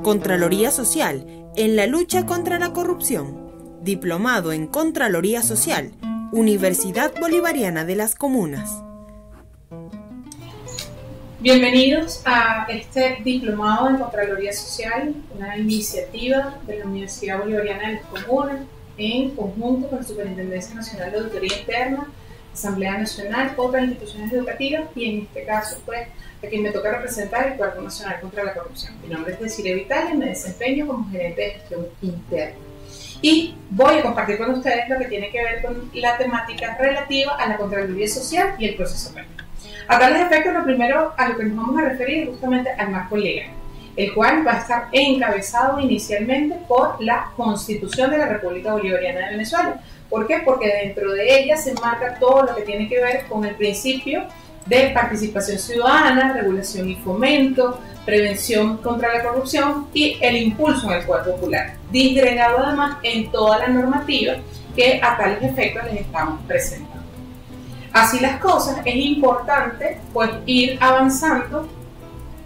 Contraloría Social en la lucha contra la corrupción. Diplomado en Contraloría Social, Universidad Bolivariana de las Comunas. Bienvenidos a este Diplomado en Contraloría Social, una iniciativa de la Universidad Bolivariana de las Comunas en conjunto con la Superintendencia Nacional de Auditoría Interna, Asamblea Nacional, otras instituciones educativas y en este caso, pues, a quien me toca representar el Cuerpo Nacional contra la Corrupción. Mi nombre es Desiree Vitale y me desempeño como gerente de gestión interna. Y voy a compartir con ustedes lo que tiene que ver con la temática relativa a la Contraloría Social y el proceso penal. A tales efectos, lo primero a lo que nos vamos a referir es justamente al marco legal, el cual va a estar encabezado inicialmente por la Constitución de la República Bolivariana de Venezuela. ¿Por qué? Porque dentro de ella se enmarca todo lo que tiene que ver con el principio de participación ciudadana, regulación y fomento, prevención contra la corrupción y el impulso en el poder popular, disgregado además en toda la normativa que a tales efectos les estamos presentando. Así las cosas, es importante pues ir avanzando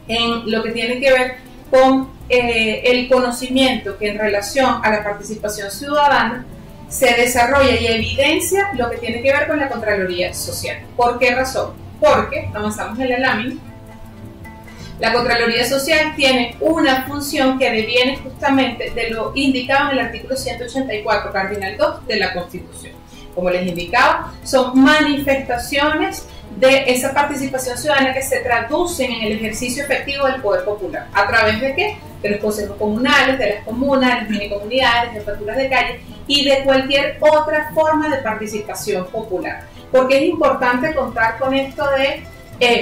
en lo que tiene que ver con el conocimiento que en relación a la participación ciudadana se desarrolla y evidencia lo que tiene que ver con la Contraloría Social. ¿Por qué razón? Porque, avanzamos en la lámina, la Contraloría Social tiene una función que deviene justamente de lo indicado en el artículo 184, cardinal 2 de la Constitución. Como les indicaba, son manifestaciones de esa participación ciudadana que se traducen en el ejercicio efectivo del poder popular. ¿A través de qué? De los consejos comunales, de las comunas, de las minicomunidades, de jefaturas de calle y de cualquier otra forma de participación popular. Porque es importante contar con esto de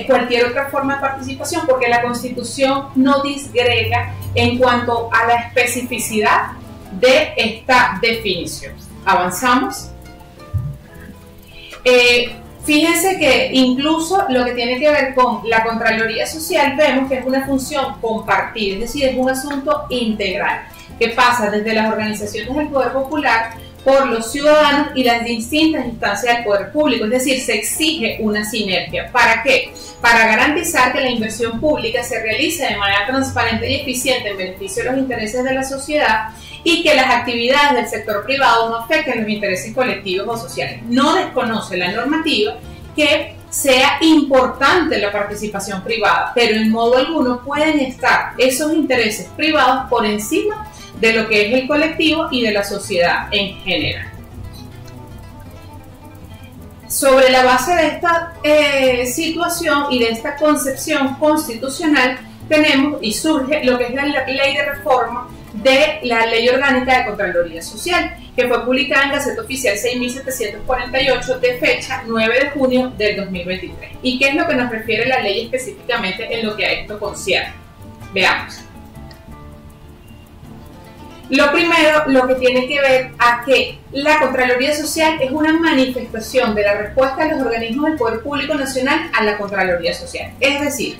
cualquier otra forma de participación, porque la Constitución no disgrega en cuanto a la especificidad de esta definición. Avanzamos. Fíjense que incluso lo que tiene que ver con la Contraloría Social vemos que es una función compartida, es decir, es un asunto integral que pasa desde las organizaciones del poder popular por los ciudadanos y las distintas instancias del poder público, es decir, se exige una sinergia. ¿Para qué? Para garantizar que la inversión pública se realice de manera transparente y eficiente en beneficio de los intereses de la sociedad y que las actividades del sector privado no afecten los intereses colectivos o sociales. No desconoce la normativa que sea importante la participación privada, pero en modo alguno pueden estar esos intereses privados por encima de lo que es el colectivo y de la sociedad en general. Sobre la base de esta situación y de esta concepción constitucional tenemos y surge lo que es la ley de reforma de la Ley Orgánica de Contraloría Social, que fue publicada en Gaceta Oficial 6.748 de fecha 9 de junio del 2023. ¿Y qué es lo que nos refiere la ley específicamente en lo que a esto concierne? Veamos. Lo primero, lo que tiene que ver a que la Contraloría Social es una manifestación de la respuesta de los organismos del Poder Público Nacional a la Contraloría Social. Es decir,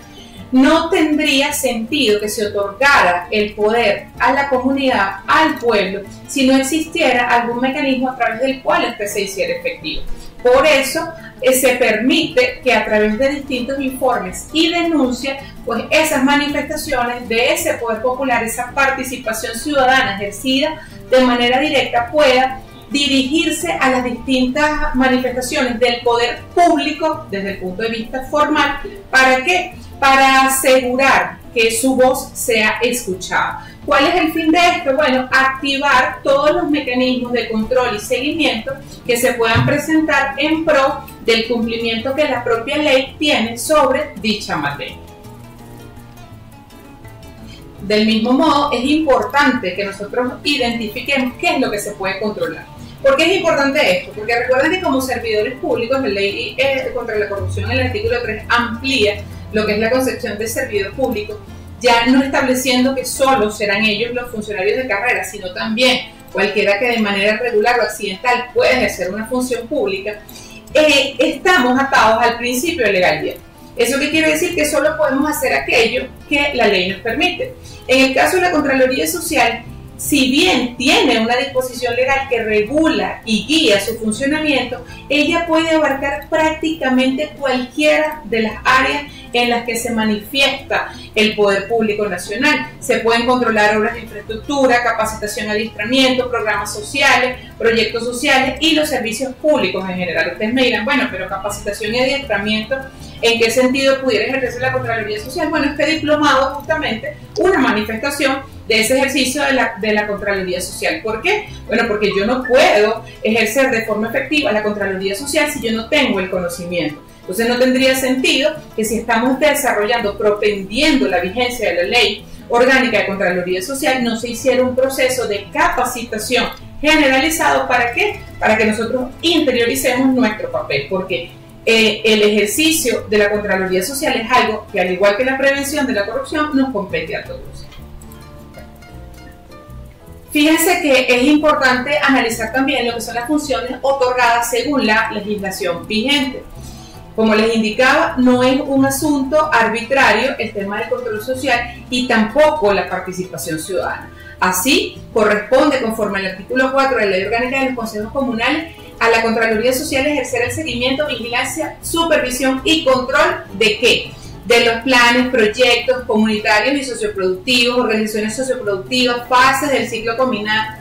no tendría sentido que se otorgara el poder a la comunidad, al pueblo, si no existiera algún mecanismo a través del cual este se hiciera efectivo. Por eso se permite que a través de distintos informes y denuncias, pues esas manifestaciones de ese poder popular, esa participación ciudadana ejercida de manera directa pueda dirigirse a las distintas manifestaciones del poder público desde el punto de vista formal. ¿Para qué? Para asegurar que su voz sea escuchada. ¿Cuál es el fin de esto? Bueno, activar todos los mecanismos de control y seguimiento que se puedan presentar en pro del cumplimiento que la propia ley tiene sobre dicha materia. Del mismo modo, es importante que nosotros identifiquemos qué es lo que se puede controlar. ¿Por qué es importante esto? Porque recuerden que como servidores públicos, la ley contra la corrupción en el artículo 3 amplía lo que es la concepción de servidor público, ya no estableciendo que solo serán ellos los funcionarios de carrera, sino también cualquiera que de manera regular o accidental pueda ejercer una función pública. Estamos atados al principio de legalidad. ¿Eso qué quiere decir? Que solo podemos hacer aquello que la ley nos permite. En el caso de la Contraloría Social, si bien tiene una disposición legal que regula y guía su funcionamiento, ella puede abarcar prácticamente cualquiera de las áreas en las que se manifiesta el poder público nacional. Se pueden controlar obras de infraestructura, capacitación, adiestramiento, programas sociales, proyectos sociales y los servicios públicos en general. Ustedes me dirán, bueno, pero capacitación y adiestramiento, ¿en qué sentido pudiera ejercerse la Contraloría Social? Bueno, este diplomado justamente una manifestación de ese ejercicio de la Contraloría Social. ¿Por qué? Bueno, porque yo no puedo ejercer de forma efectiva la Contraloría Social si yo no tengo el conocimiento. Entonces no tendría sentido que si estamos desarrollando, propendiendo la vigencia de la Ley Orgánica de Contraloría Social, no se hiciera un proceso de capacitación generalizado. ¿Para qué? Para que nosotros interioricemos nuestro papel, porque el ejercicio de la Contraloría Social es algo que, al igual que la prevención de la corrupción, nos compete a todos. Fíjense que es importante analizar también lo que son las funciones otorgadas según la legislación vigente. Como les indicaba, no es un asunto arbitrario el tema del control social y tampoco la participación ciudadana. Así, corresponde, conforme al artículo 4 de la Ley Orgánica de los Consejos Comunales, a la Contraloría Social ejercer el seguimiento, vigilancia, supervisión y control ¿de qué? De los planes, proyectos comunitarios y socioproductivos, organizaciones socioproductivas, fases del ciclo comunal,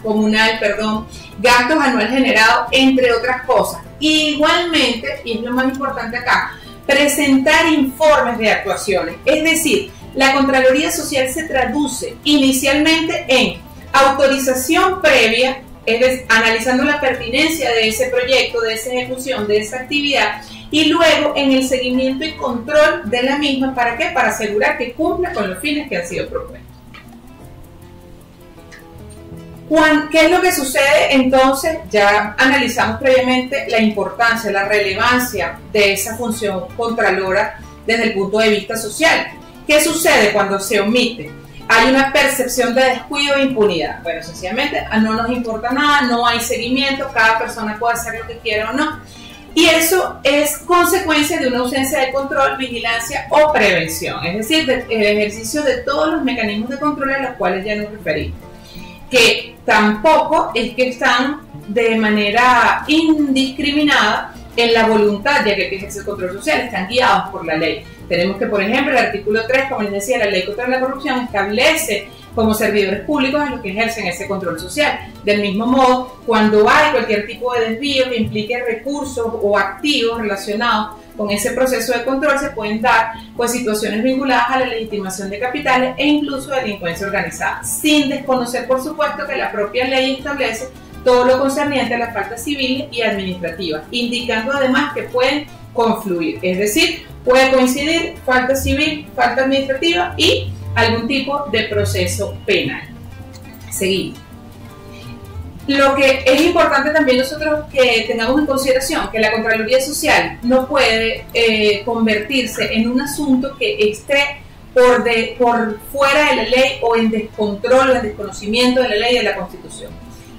gastos anuales generados, entre otras cosas. Igualmente, y es lo más importante acá, presentar informes de actuaciones. Es decir, la Contraloría Social se traduce inicialmente en autorización previa, es decir, analizando la pertinencia de ese proyecto, de esa ejecución, de esa actividad, y luego en el seguimiento y control de la misma. ¿Para qué? Para asegurar que cumpla con los fines que han sido propuestos. ¿Qué es lo que sucede entonces? Ya analizamos previamente la importancia, la relevancia de esa función contralora desde el punto de vista social. ¿Qué sucede cuando se omite? Hay una percepción de descuido e impunidad. Bueno, sencillamente no nos importa nada, no hay seguimiento, cada persona puede hacer lo que quiera o no. Y eso es consecuencia de una ausencia de control, vigilancia o prevención, es decir, el ejercicio de todos los mecanismos de control a los cuales ya nos referimos, que tampoco es que están de manera indiscriminada en la voluntad de que ejerce el control social, están guiados por la ley. Tenemos que, por ejemplo, el artículo 3, como les decía, la Ley contra la Corrupción establece como servidores públicos a los que ejercen ese control social. Del mismo modo, cuando hay cualquier tipo de desvío que implique recursos o activos relacionados con ese proceso de control, se pueden dar pues situaciones vinculadas a la legitimación de capitales e incluso delincuencia organizada, sin desconocer, por supuesto, que la propia ley establece todo lo concerniente a las faltas civiles y administrativas, indicando además que pueden confluir, es decir, puede coincidir falta civil, falta administrativa y algún tipo de proceso penal. Seguimos. Lo que es importante también nosotros que tengamos en consideración que la Contraloría Social no puede convertirse en un asunto que esté por fuera de la ley o en descontrol o en desconocimiento de la ley y de la Constitución.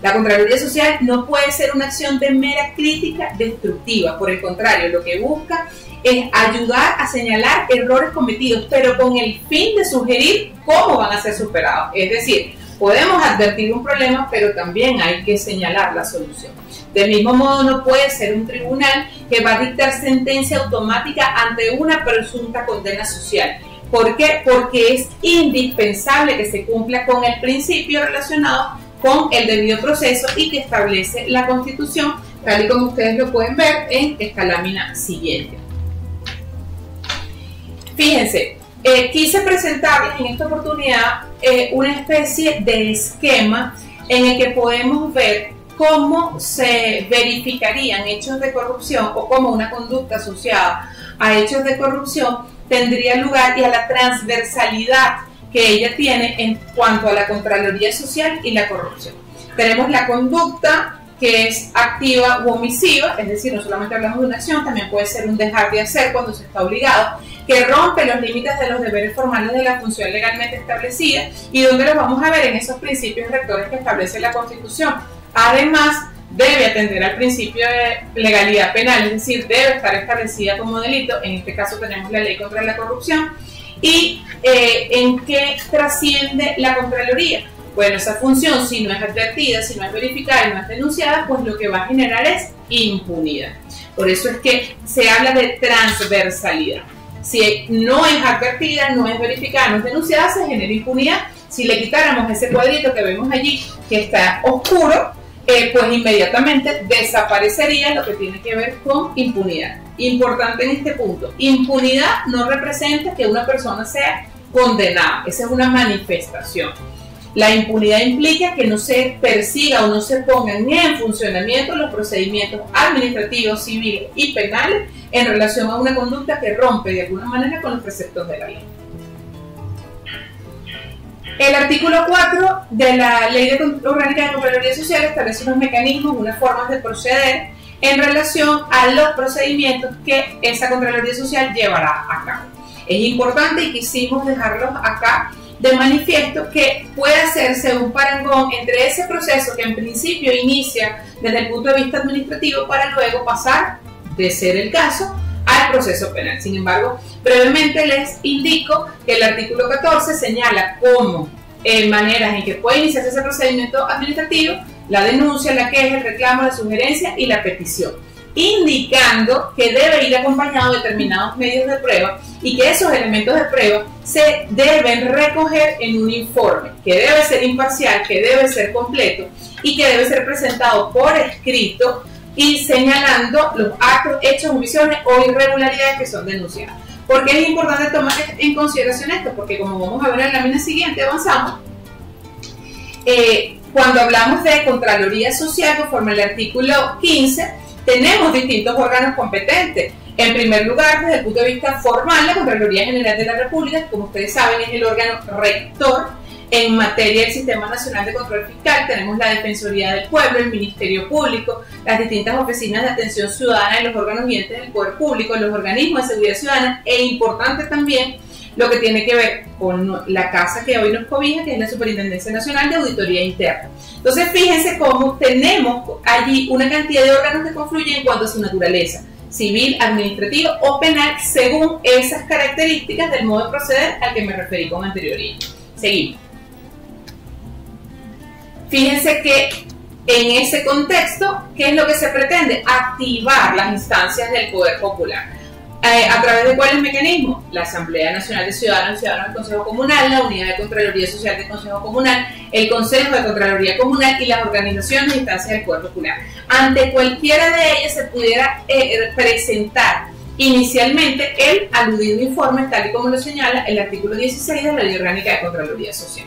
La Contraloría Social no puede ser una acción de mera crítica destructiva, por el contrario, lo que busca es ayudar a señalar errores cometidos, pero con el fin de sugerir cómo van a ser superados. Es decir, podemos advertir un problema, pero también hay que señalar la solución. Del mismo modo, no puede ser un tribunal que va a dictar sentencia automática ante una presunta condena social. ¿Por qué? Porque es indispensable que se cumpla con el principio relacionado con el debido proceso y que establece la Constitución, tal y como ustedes lo pueden ver en esta lámina siguiente. Fíjense, quise presentarles en esta oportunidad una especie de esquema en el que podemos ver cómo se verificarían hechos de corrupción o cómo una conducta asociada a hechos de corrupción tendría lugar y a la transversalidad que ella tiene en cuanto a la Contraloría Social y la corrupción. Tenemos la conducta que es activa u omisiva, es decir, no solamente hablamos de una acción, también puede ser un dejar de hacer cuando se está obligado, que rompe los límites de los deberes formales de la función legalmente establecida y donde los vamos a ver en esos principios rectores que establece la Constitución. Además, debe atender al principio de legalidad penal, es decir, debe estar establecida como delito, en este caso tenemos la Ley contra la Corrupción, y en qué trasciende la Contraloría. Bueno, esa función, si no es advertida, si no es verificada y no es denunciada, pues lo que va a generar es impunidad. Por eso es que se habla de transversalidad. Si no es advertida, no es verificada, no es denunciada, se genera impunidad. Si le quitáramos ese cuadrito que vemos allí, que está oscuro, pues inmediatamente desaparecería lo que tiene que ver con impunidad. Importante en este punto, impunidad no representa que una persona sea condenada, esa es una manifestación. La impunidad implica que no se persiga o no se pongan ni en funcionamiento los procedimientos administrativos, civiles y penales en relación a una conducta que rompe de alguna manera con los preceptos de la ley. El artículo 4 de la Ley Orgánica de Contraloría Social establece unos mecanismos, unas formas de proceder en relación a los procedimientos que esa Contraloría Social llevará a cabo. Es importante y quisimos dejarlos acá de manifiesto que puede hacerse un parangón entre ese proceso que en principio inicia desde el punto de vista administrativo para luego pasar, de ser el caso, al proceso penal. Sin embargo, brevemente les indico que el artículo 14 señala cómo maneras en que puede iniciarse ese procedimiento administrativo, la denuncia, la queja, el reclamo, la sugerencia y la petición, indicando que debe ir acompañado de determinados medios de prueba y que esos elementos de prueba se deben recoger en un informe que debe ser imparcial, que debe ser completo y que debe ser presentado por escrito y señalando los actos, hechos, omisiones o irregularidades que son denunciadas. ¿Por qué es importante tomar en consideración esto? Porque como vamos a ver en la lámina siguiente, avanzamos. Cuando hablamos de Contraloría Social, conforme al artículo 15, tenemos distintos órganos competentes. En primer lugar, desde el punto de vista formal, la Contraloría General de la República, que como ustedes saben es el órgano rector en materia del Sistema Nacional de Control Fiscal. Tenemos la Defensoría del Pueblo, el Ministerio Público, las distintas oficinas de atención ciudadana y los órganos y entes del Poder Público, los organismos de seguridad ciudadana e importante también lo que tiene que ver con la casa que hoy nos cobija, que es la Superintendencia Nacional de Auditoría Interna. Entonces, fíjense cómo tenemos allí una cantidad de órganos que confluyen en cuanto a su naturaleza, civil, administrativo o penal, según esas características del modo de proceder al que me referí con anterioridad. Seguimos. Fíjense que en ese contexto, ¿qué es lo que se pretende? Activar las instancias del poder popular. ¿A través de cuáles mecanismos? La Asamblea Nacional de Ciudadanos y Ciudadanos del Consejo Comunal, la Unidad de Contraloría Social del Consejo Comunal, el Consejo de Contraloría Comunal y las organizaciones e instancias del Poder Popular. Ante cualquiera de ellas se pudiera presentar inicialmente el aludido informe, tal y como lo señala el artículo 16 de la Ley Orgánica de Contraloría Social.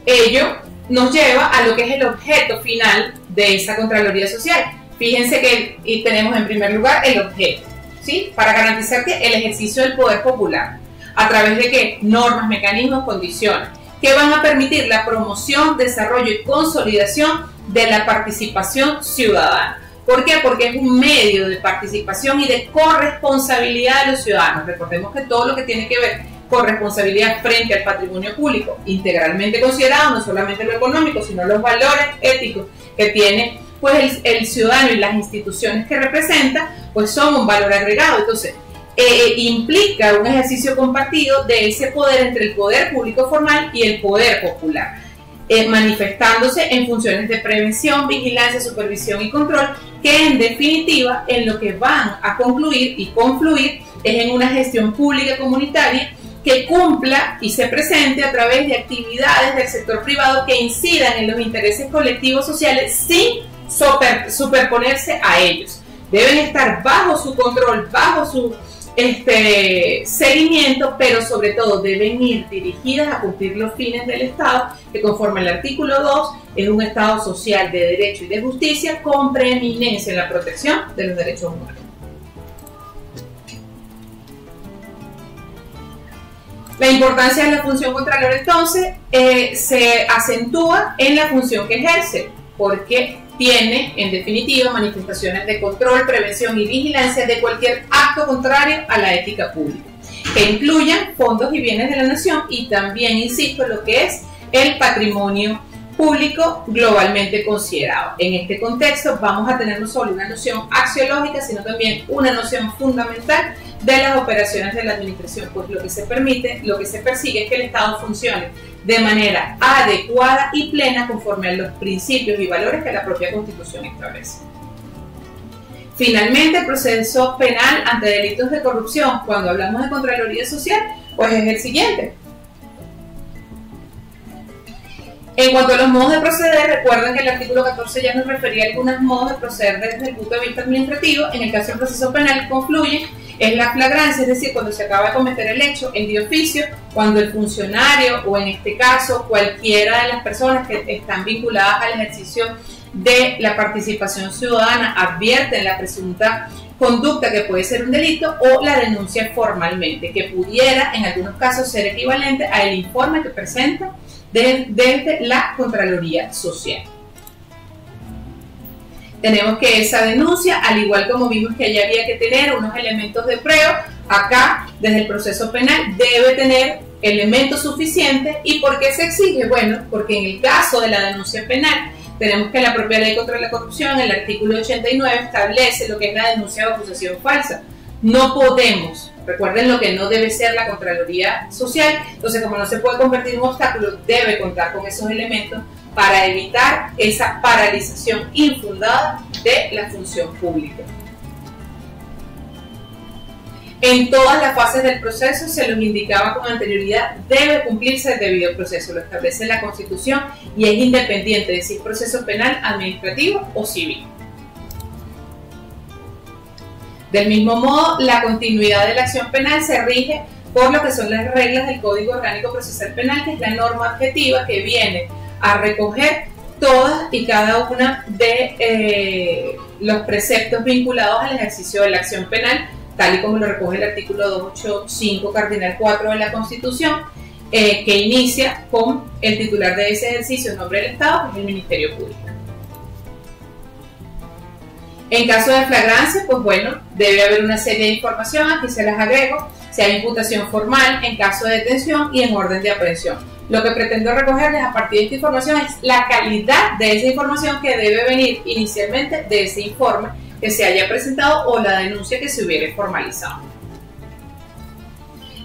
Ello nos lleva a lo que es el objeto final de esa Contraloría Social. Fíjense que tenemos en primer lugar el objeto, ¿sí? Para garantizar que el ejercicio del poder popular, ¿a través de qué? Normas, mecanismos, condiciones, que van a permitir la promoción, desarrollo y consolidación de la participación ciudadana. ¿Por qué? Porque es un medio de participación y de corresponsabilidad de los ciudadanos. Recordemos que todo lo que tiene que ver con responsabilidad frente al patrimonio público, integralmente considerado, no solamente lo económico, sino los valores éticos que tiene pues el ciudadano y las instituciones que representa, pues son un valor agregado. Entonces, implica un ejercicio compartido de ese poder entre el poder público formal y el poder popular, manifestándose en funciones de prevención, vigilancia, supervisión y control, que en definitiva en lo que van a concluir y confluir es en una gestión pública comunitaria que cumpla y se presente a través de actividades del sector privado que incidan en los intereses colectivos sociales sin superponerse a ellos. Deben estar bajo su control, bajo su seguimiento, pero sobre todo deben ir dirigidas a cumplir los fines del Estado, que conforme al artículo 2 es un Estado social de derecho y de justicia con preeminencia en la protección de los derechos humanos. La importancia de la función contralor entonces se acentúa en la función que ejerce, porque tiene en definitiva manifestaciones de control, prevención y vigilancia de cualquier acto contrario a la ética pública, que incluyan fondos y bienes de la nación y también, insisto, lo que es el patrimonio público globalmente considerado. En este contexto vamos a tener no solo una noción axiológica, sino también una noción fundamental de las operaciones de la administración, pues lo que se persigue es que el Estado funcione de manera adecuada y plena conforme a los principios y valores que la propia Constitución establece. Finalmente, el proceso penal ante delitos de corrupción, cuando hablamos de Contraloría Social, pues es el siguiente. En cuanto a los modos de proceder, recuerden que el artículo 14 ya nos refería a algunos modos de proceder desde el punto de vista administrativo. En el caso del proceso penal confluye es la flagrancia, es decir, cuando se acaba de cometer el hecho, el de oficio, cuando el funcionario o en este caso cualquiera de las personas que están vinculadas al ejercicio de la participación ciudadana advierten la presunta conducta que puede ser un delito o la denuncia formalmente, que pudiera en algunos casos ser equivalente al informe que presenta desde la Contraloría Social. Tenemos que esa denuncia, al igual como vimos que allá había que tener unos elementos de prueba, acá desde el proceso penal debe tener elementos suficientes. ¿Y por qué se exige? Bueno, porque en el caso de la denuncia penal tenemos que la propia Ley contra la Corrupción, el artículo 89, establece lo que es la denuncia o acusación falsa. No podemos, recuerden lo que no debe ser la Contraloría Social, entonces como no se puede convertir en un obstáculo, debe contar con esos elementos para evitar esa paralización infundada de la función pública. En todas las fases del proceso, se los indicaba con anterioridad, debe cumplirse el debido proceso, lo establece la Constitución y es independiente de si es proceso penal, administrativo o civil. Del mismo modo, la continuidad de la acción penal se rige por lo que son las reglas del Código Orgánico Procesal Penal, que es la norma objetiva que viene a recoger todas y cada una de los preceptos vinculados al ejercicio de la acción penal, tal y como lo recoge el artículo 285 cardinal 4 de la Constitución, que inicia con el titular de ese ejercicio en nombre del Estado, que es el Ministerio Público. En caso de flagrancia, pues bueno, debe haber una serie de información, aquí se las agrego, si hay imputación formal, en caso de detención y en orden de aprehensión. Lo que pretendo recogerles a partir de esta información es la calidad de esa información que debe venir inicialmente de ese informe que se haya presentado o la denuncia que se hubiera formalizado.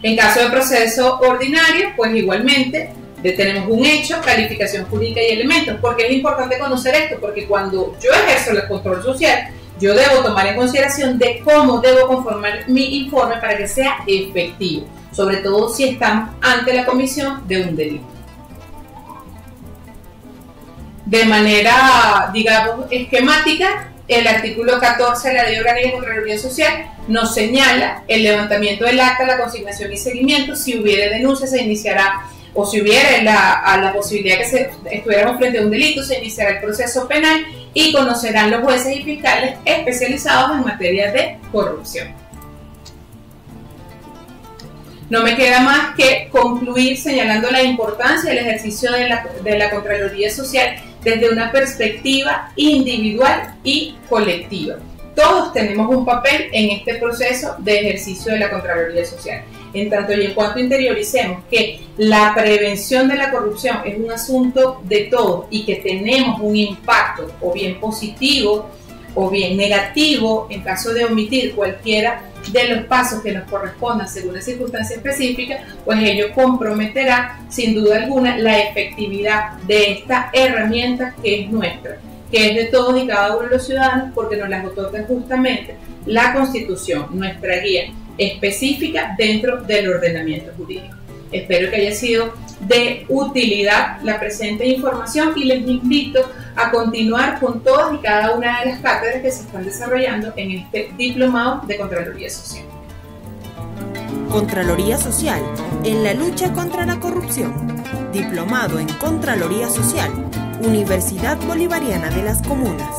En caso de proceso ordinario, pues igualmente tenemos un hecho, calificación jurídica y elementos. ¿Por qué es importante conocer esto? Porque cuando yo ejerzo el control social, yo debo tomar en consideración de cómo debo conformar mi informe para que sea efectivo, sobre todo si estamos ante la comisión de un delito. De manera, digamos, esquemática, el artículo 14 de la Ley Orgánica de Contraloría Social nos señala el levantamiento del acta, la consignación y seguimiento. Si hubiera denuncia, se iniciará, o si hubiera la posibilidad que estuviéramos frente a un delito, se iniciará el proceso penal y conocerán los jueces y fiscales especializados en materia de corrupción. No me queda más que concluir señalando la importancia del ejercicio de la Contraloría Social desde una perspectiva individual y colectiva. Todos tenemos un papel en este proceso de ejercicio de la Contraloría Social. En tanto y en cuanto interioricemos que la prevención de la corrupción es un asunto de todos y que tenemos un impacto o bien positivo o bien negativo en caso de omitir cualquiera de los pasos que nos correspondan según la circunstancia específica, pues ello comprometerá sin duda alguna la efectividad de esta herramienta que es nuestra, que es de todos y cada uno de los ciudadanos, porque nos las otorga justamente la Constitución, nuestra guía específica dentro del ordenamiento jurídico. Espero que haya sido de utilidad la presente información y les invito a continuar con todas y cada una de las cátedras que se están desarrollando en este diplomado de Contraloría Social. Contraloría Social en la lucha contra la corrupción. Diplomado en Contraloría Social, Universidad Bolivariana de las Comunas.